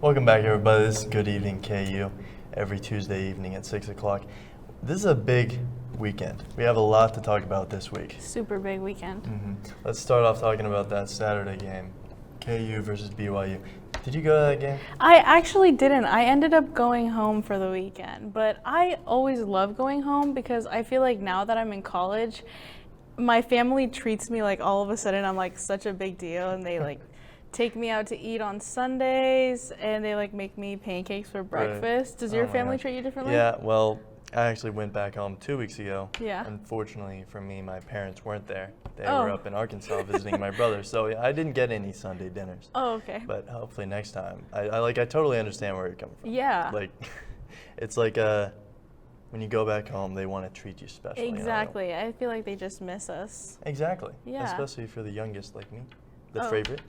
Welcome back, everybody. This is Good Evening KU, every Tuesday evening at 6 o'clock. This is a big weekend. We have a lot to talk about this week. Super big weekend. Let's start off talking about that Saturday game, KU versus BYU. Did you go to that game? I actually didn't. I ended up going home for the weekend, but I always love going home because I feel like now that I'm in college, my family treats me like all of a sudden I'm like such a big deal, and they like take me out to eat on Sundays, and they like make me pancakes for breakfast. Does your family treat you differently? Yeah, well, I actually went back home 2 weeks ago. Yeah. Unfortunately for me, my parents weren't there. They were up in Arkansas visiting my brother, so yeah, I didn't get any Sunday dinners. Oh, okay. But hopefully next time. I totally understand where you're coming from. Yeah. Like, it's like when you go back home, they want to treat you special. Exactly. I feel like they just miss us. Exactly. Yeah. Especially if you're the youngest like me, the Oh. favorite.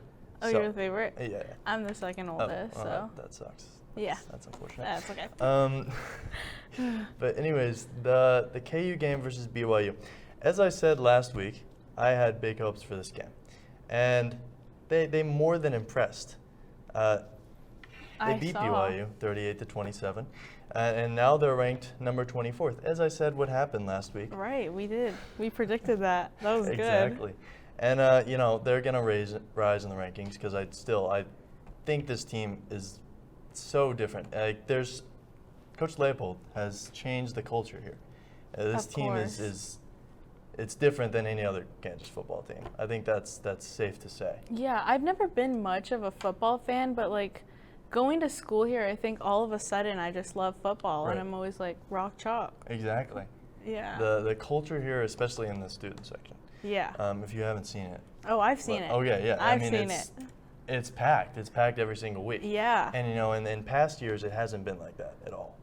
Oh, So- you're the favorite? Yeah. I'm the second oldest, so. That sucks. Yeah. That's unfortunate. That's okay. But anyways, the KU game versus BYU. As I said last week, I had big hopes for this game, and they more than impressed. They beat BYU 38-27, and now they're ranked number 24th. As I said, what happened last week? Right, we did. We predicted that. That was good. Exactly. And they're gonna rise in the rankings because I think this team is so different. Coach Leopold has changed the culture here. This team is it's different than any other Kansas football team. I think that's safe to say. Yeah, I've never been much of a football fan, but like going to school here, I think all of a sudden I just love football, and I'm always like rock chalk. Exactly. Yeah. The culture here, especially in the student section. Yeah. If you haven't seen it. Oh, I've seen it. Okay, yeah. I've seen it. It's packed. It's packed every single week. Yeah. And in past years, it hasn't been like that at all.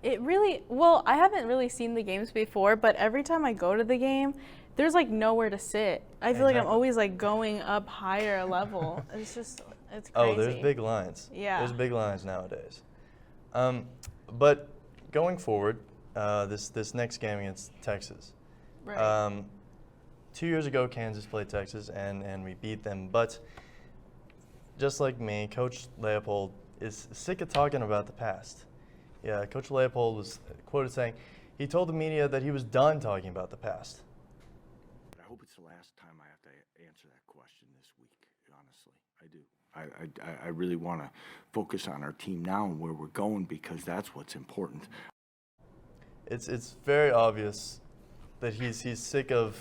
It really, well, I haven't really seen the games before, but every time I go to the game, there's like nowhere to sit. I feel like I'm always like going up higher level. It's crazy. Oh, there's big lines. Yeah. There's big lines nowadays. But going forward, this next game against Texas. Right. 2 years ago, Kansas played Texas, and we beat them. But just like me, Coach Leopold is sick of talking about the past. Yeah, Coach Leopold was quoted saying, he told the media that he was done talking about the past. I hope it's the last time I have to answer that question this week, honestly. I do. I really want to focus on our team now and where we're going, because that's what's important. It's very obvious that he's sick of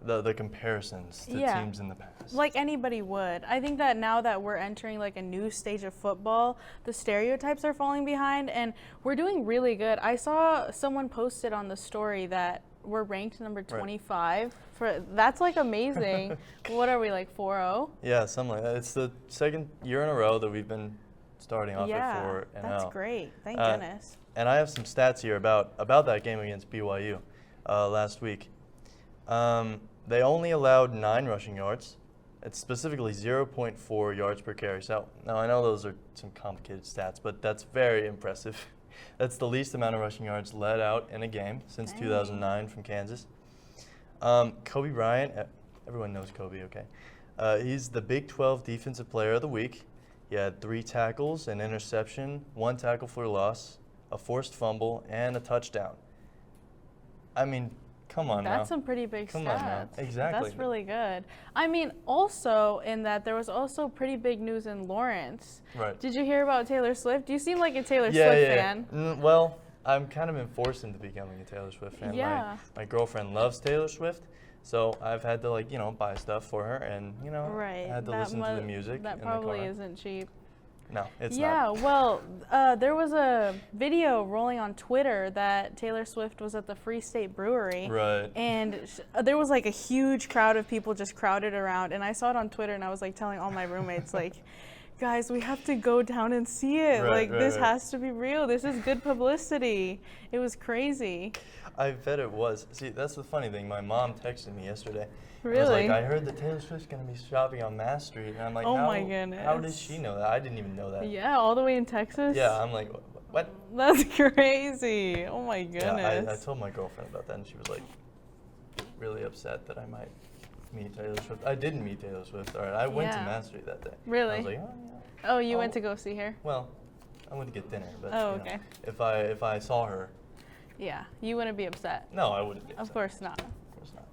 the comparisons to teams in the past. Like anybody would. I think that now that we're entering like a new stage of football, the stereotypes are falling behind, and we're doing really good. I saw someone posted on the story that we're ranked number 25. That's like amazing. What are we, like 4-0? Yeah, something like that. It's the second year in a row that we've been starting off at 4-0. That's great. Thank goodness. And I have some stats here about that game against BYU last week. They only allowed 9 rushing yards. It's specifically 0.4 yards per carry. So now I know those are some complicated stats, but that's very impressive. That's the least amount of rushing yards led out in a game since 2009 from Kansas. Kobe Bryant, everyone knows Kobe, okay? He's the Big 12 Defensive Player of the Week. He had 3 tackles, an interception, 1 tackle for loss, a forced fumble, and a touchdown. I mean, come on now. That's some pretty big stats. Come on now. Exactly. That's really good. I mean, also in that there was also pretty big news in Lawrence. Right. Did you hear about Taylor Swift? You seem like a Taylor Swift fan. Well, I'm kind of been forced into becoming a Taylor Swift fan. Yeah. My girlfriend loves Taylor Swift, so I've had to buy stuff for her, and I had to listen to the music. That in probably the car. isn't cheap. No, it's not. Yeah, well, there was a video rolling on Twitter that Taylor Swift was at the Free State Brewery. Right. And there was like a huge crowd of people just crowded around. And I saw it on Twitter, and I was like telling all my roommates, like, guys, we have to go down and see it. This has to be real. This is good publicity. It was crazy. I bet it was. See, that's the funny thing. My mom texted me yesterday. Really? I was like, I heard that Taylor Swift's going to be shopping on Mass Street. And I'm like, Oh my goodness. How does she know that? I didn't even know that. Yeah, all the way in Texas? Yeah, I'm like, what? That's crazy. Oh my goodness. Yeah, I told my girlfriend about that, and she was like really upset that I might meet Taylor Swift. I didn't meet Taylor Swift. All right, I went to Mass Street that day. Really? I was like, Oh, you went to go see her? Well, I went to get dinner, but Oh, you know, okay. if I saw her, Yeah, you wouldn't be upset. no, I wouldn't be upset. Of course not. Of course not.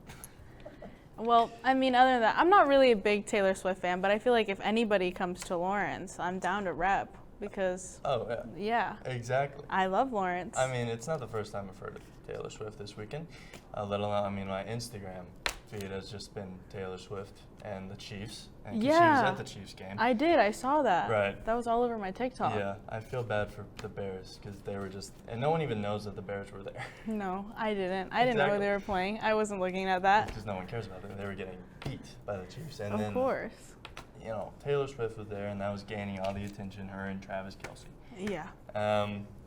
Well, I mean, other than that, I'm not really a big Taylor Swift fan, but I feel like if anybody comes to Lawrence, I'm down to rep because, Oh yeah, yeah, exactly. I love Lawrence. I mean, it's not the first time I've heard of Taylor Swift this weekend, let alone, I mean, my Instagram feed has just been Taylor Swift and the Chiefs, and 'cause she was Yeah. at the Chiefs game. I did. I saw that. Right. That was all over my TikTok. Yeah, I feel bad for the Bears because they were just, and no one even knows that the Bears were there No, I didn't. I didn't know who Exactly. they were playing. I wasn't looking at that. because no one cares about them. They were getting beat by the Chiefs, and Of then course. you know Taylor Swift was there, and that was gaining all the attention. Her and Travis Kelce. Yeah.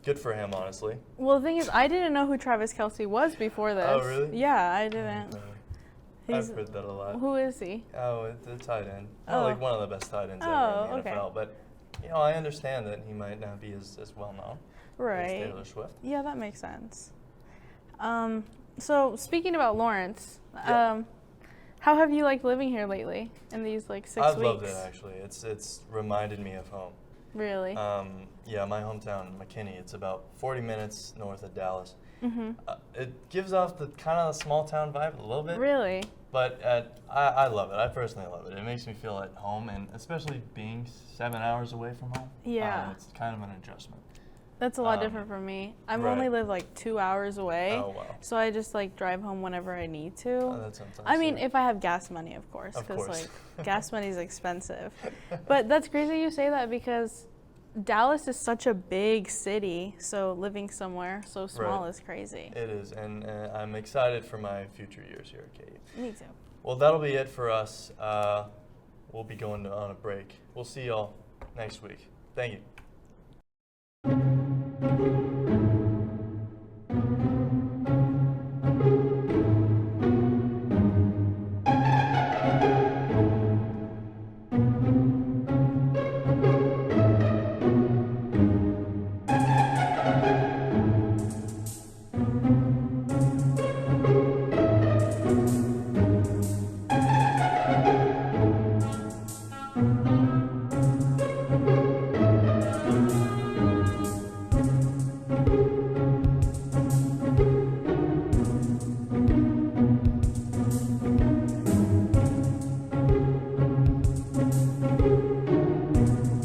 Good for him, honestly. Well, the thing is, I didn't know who Travis Kelce was before this. Oh, really? Yeah, I didn't. I've heard that a lot. Who is he? Oh, it's a tight end. Oh. Like one of the best tight ends Oh, ever in the okay. NFL. But you know, I understand that he might not be as well known as Right. Taylor Swift. Yeah, that makes sense. So speaking about Lawrence, Yeah. how have you liked living here lately in these like 6 I've weeks? loved it actually. It's reminded me of home. Really? Yeah, my hometown, McKinney. It's about 40 minutes north of Dallas. Mhm. It gives off the kind of small town vibe a little bit. Really? But I love it. I personally love it. It makes me feel at home, and especially being 7 hours away from home. Yeah. It's kind of an adjustment. That's a lot different from me. I've only right. lived like 2 hours away. Oh, wow. So I just like drive home whenever I need to. Oh, that sounds I mean, nice. if I have gas money, of course, Of because course. like gas money is expensive. But that's crazy you say that because Dallas is such a big city, so living somewhere so small Right. is crazy. It is, and I'm excited for my future years here at KU. Me too. Well, that'll be it for us. We'll be going on a break. We'll see y'all next week. Thank you.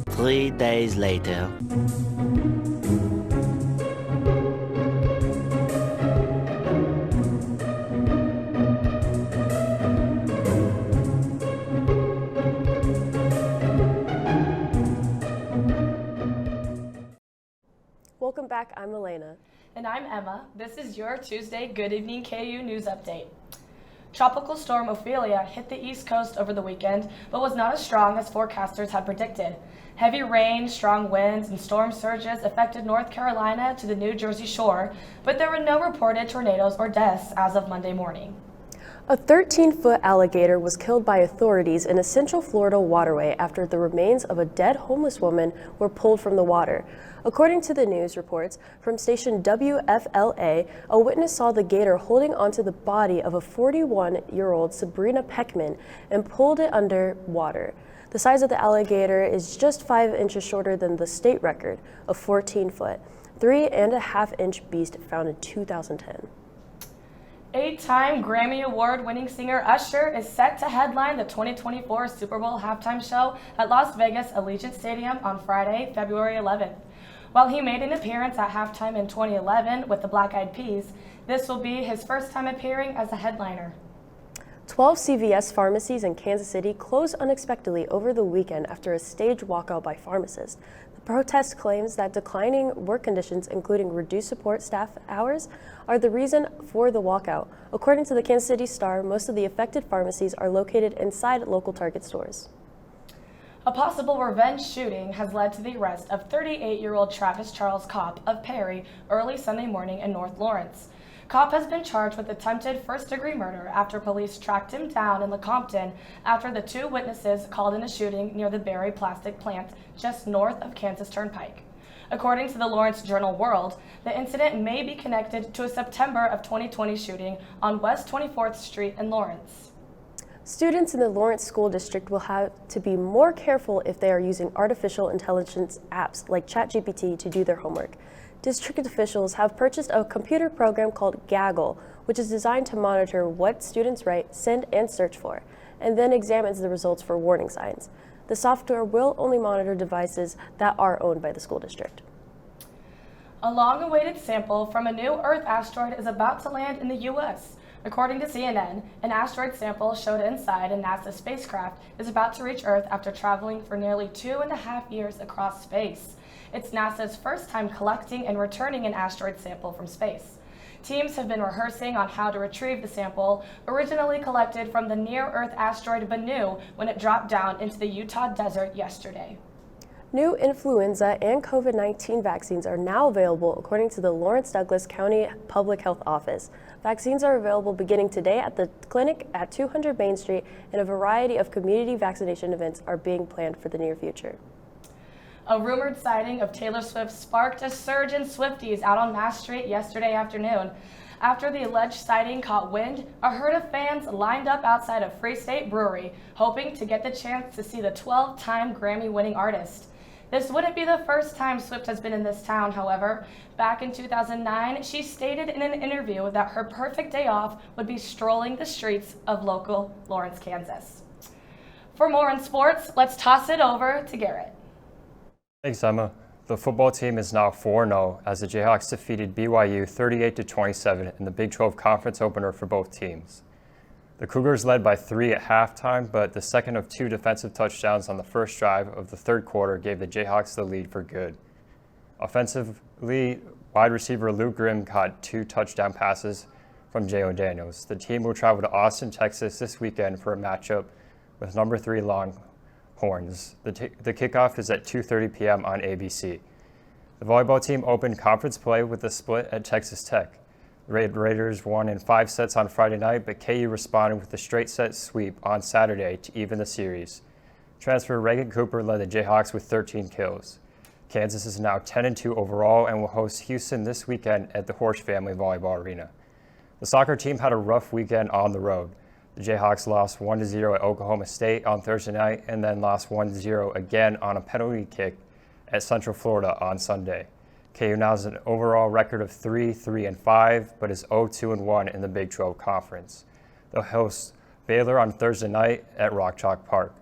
Three days later. Welcome back, I'm Elena. And I'm Emma. This is your Tuesday Good Evening KU News Update. Tropical storm Ophelia hit the East Coast over the weekend, but was not as strong as forecasters had predicted. Heavy rain, strong winds, and storm surges affected North Carolina to the New Jersey shore, but there were no reported tornadoes or deaths as of Monday morning. A 13-foot alligator was killed by authorities in a Central Florida waterway after the remains of a dead homeless woman were pulled from the water. According to the news reports from station WFLA, a witness saw the gator holding onto the body of a 41-year-old Sabrina Peckman and pulled it under water. The size of the alligator is just 5 inches shorter than the state record of 14-foot, 3.5-inch beast found in 2010. 8-time Grammy Award-winning singer Usher is set to headline the 2024 Super Bowl halftime show at Las Vegas Allegiant Stadium on Friday, February 11th. While he made an appearance at halftime in 2011 with the Black Eyed Peas, this will be his first time appearing as a headliner. 12 CVS pharmacies in Kansas City closed unexpectedly over the weekend after a staged walkout by pharmacists. The protest claims that declining work conditions, including reduced support staff hours, are the reason for the walkout. According to the Kansas City Star, most of the affected pharmacies are located inside local Target stores. A possible revenge shooting has led to the arrest of 38-year-old Travis Charles Kopp of Perry early Sunday morning in North Lawrence. Kopp has been charged with attempted first-degree murder after police tracked him down in Lecompton after the 2 witnesses called in a shooting near the Berry plastic plant just north of Kansas Turnpike. According to the Lawrence Journal-World, the incident may be connected to a September of 2020 shooting on West 24th Street in Lawrence. Students in the Lawrence School District will have to be more careful if they are using artificial intelligence apps like ChatGPT to do their homework. District officials have purchased a computer program called Gaggle, which is designed to monitor what students write, send, and search for, and then examines the results for warning signs. The software will only monitor devices that are owned by the school district. A long-awaited sample from a new Earth asteroid is about to land in the U.S. According to CNN, an asteroid sample showed inside a NASA spacecraft is about to reach Earth after traveling for nearly 2.5 years across space. It's NASA's first time collecting and returning an asteroid sample from space. Teams have been rehearsing on how to retrieve the sample, originally collected from the near-Earth asteroid Bennu when it dropped down into the Utah desert yesterday. New influenza and COVID-19 vaccines are now available according to the Lawrence Douglas County Public Health Office. Vaccines are available beginning today at the clinic at 200 Main Street, and a variety of community vaccination events are being planned for the near future. A rumored sighting of Taylor Swift sparked a surge in Swifties out on Mass Street yesterday afternoon. After the alleged sighting caught wind, a herd of fans lined up outside of Free State Brewery, hoping to get the chance to see the 12-time Grammy-winning artist. This wouldn't be the first time Swift has been in this town, however. Back in 2009, she stated in an interview that her perfect day off would be strolling the streets of local Lawrence, Kansas. For more on sports, let's toss it over to Garrett. Thanks, Emma. The football team is now 4-0 as the Jayhawks defeated BYU 38-27 in the Big 12 conference opener for both teams. The Cougars led by 3 at halftime, but the second of 2 defensive touchdowns on the first drive of the third quarter gave the Jayhawks the lead for good. Offensively, wide receiver Luke Grimm caught 2 touchdown passes from J.O. Daniels. The team will travel to Austin, Texas this weekend for a matchup with number 3 Longhorns. The kickoff is at 2:30 p.m. on ABC. The volleyball team opened conference play with a split at Texas Tech. The Red Raiders won in 5 sets on Friday night, but KU responded with a straight set sweep on Saturday to even the series. Transfer Reagan Cooper led the Jayhawks with 13 kills. Kansas is now 10-2 overall and will host Houston this weekend at the Horsch Family Volleyball Arena. The soccer team had a rough weekend on the road. The Jayhawks lost 1-0 at Oklahoma State on Thursday night and then lost 1-0 again on a penalty kick at Central Florida on Sunday. KU now has an overall record of 3-3-5, but is 0-2-1 in the Big 12 Conference. They'll host Baylor on Thursday night at Rock Chalk Park.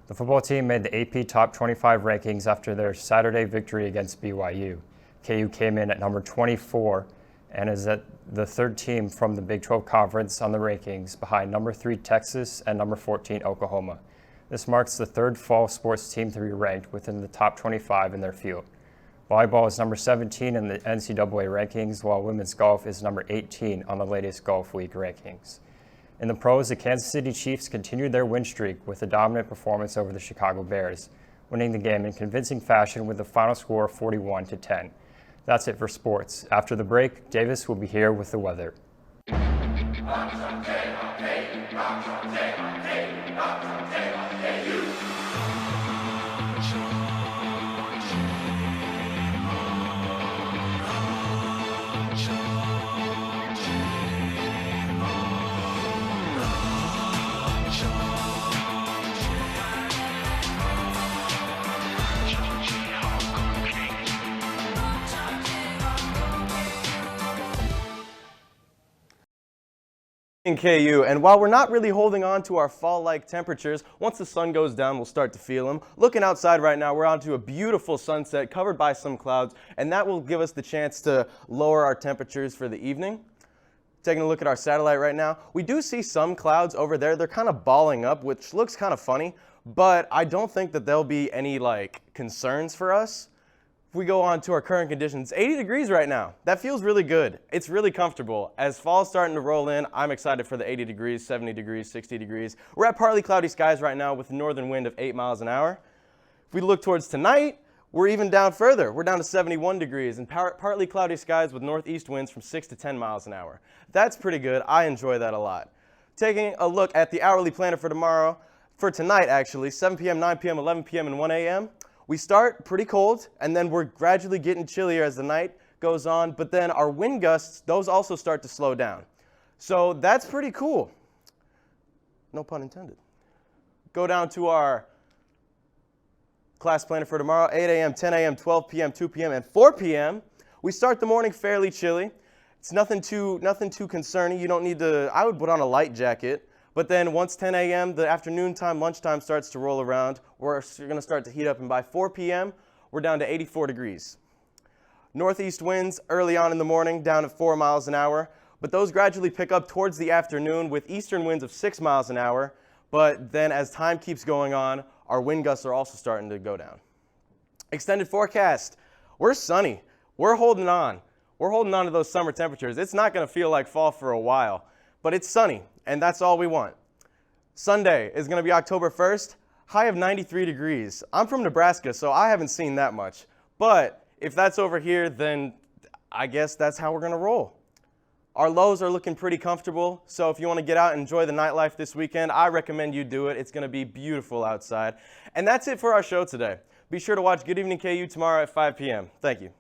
The football team made the AP Top 25 rankings after their Saturday victory against BYU. KU came in at number 24 and is at the third team from the Big 12 Conference on the rankings, behind number 3 Texas and number 14 Oklahoma. This marks the third fall sports team to be ranked within the top 25 in their field. Volleyball is number 17 in the NCAA rankings, while women's golf is number 18 on the latest Golf Week rankings. In the pros, the Kansas City Chiefs continued their win streak with a dominant performance over the Chicago Bears, winning the game in convincing fashion with a final score of 41-10. That's it for sports. After the break, Davis will be here with the weather. In KU, and while we're not really holding on to our fall-like temperatures, once the sun goes down, we'll start to feel them. Looking outside right now, we're onto a beautiful sunset covered by some clouds, and that will give us the chance to lower our temperatures for the evening. Taking a look at our satellite right now, we do see some clouds over there. They're kind of balling up, which looks kind of funny, but I don't think that there'll be any concerns for us. If we go on to our current conditions, 80 degrees right now. That feels really good. It's really comfortable. As fall's starting to roll in, I'm excited for the 80 degrees, 70 degrees, 60 degrees. We're at partly cloudy skies right now with a northern wind of 8 miles an hour. If we look towards tonight, we're even down further. We're down to 71 degrees and partly cloudy skies with northeast winds from 6 to 10 miles an hour. That's pretty good. I enjoy that a lot. Taking a look at the hourly planner for tomorrow, for tonight actually, 7 p.m., 9 p.m., 11 p.m., and 1 a.m., we start pretty cold, and then we're gradually getting chillier as the night goes on, but then our wind gusts, those also start to slow down. So that's pretty cool. no pun intended. Go down to our class planner for tomorrow, 8 a.m., 10 a.m., 12 p.m., 2 p.m., and 4 p.m. We start the morning fairly chilly. It's nothing too concerning. You don't need to, I would put on a light jacket. But then once 10 a.m., the afternoon time, lunchtime starts to roll around. We're going to start to heat up, and by 4 p.m., we're down to 84 degrees. Northeast winds early on in the morning, down at 4 miles an hour. But those gradually pick up towards the afternoon with eastern winds of 6 miles an hour. But then as time keeps going on, our wind gusts are also starting to go down. Extended forecast. We're sunny. We're holding on. We're holding on to those summer temperatures. It's not going to feel like fall for a while, but it's sunny, and that's all we want. Sunday is going to be October 1st, high of 93 degrees. I'm from Nebraska, so I haven't seen that much. But if that's over here, then I guess that's how we're going to roll. Our lows are looking pretty comfortable, so if you want to get out and enjoy the nightlife this weekend, I recommend you do it. It's going to be beautiful outside. And that's it for our show today. Be sure to watch Good Evening KU tomorrow at 5 p.m. Thank you.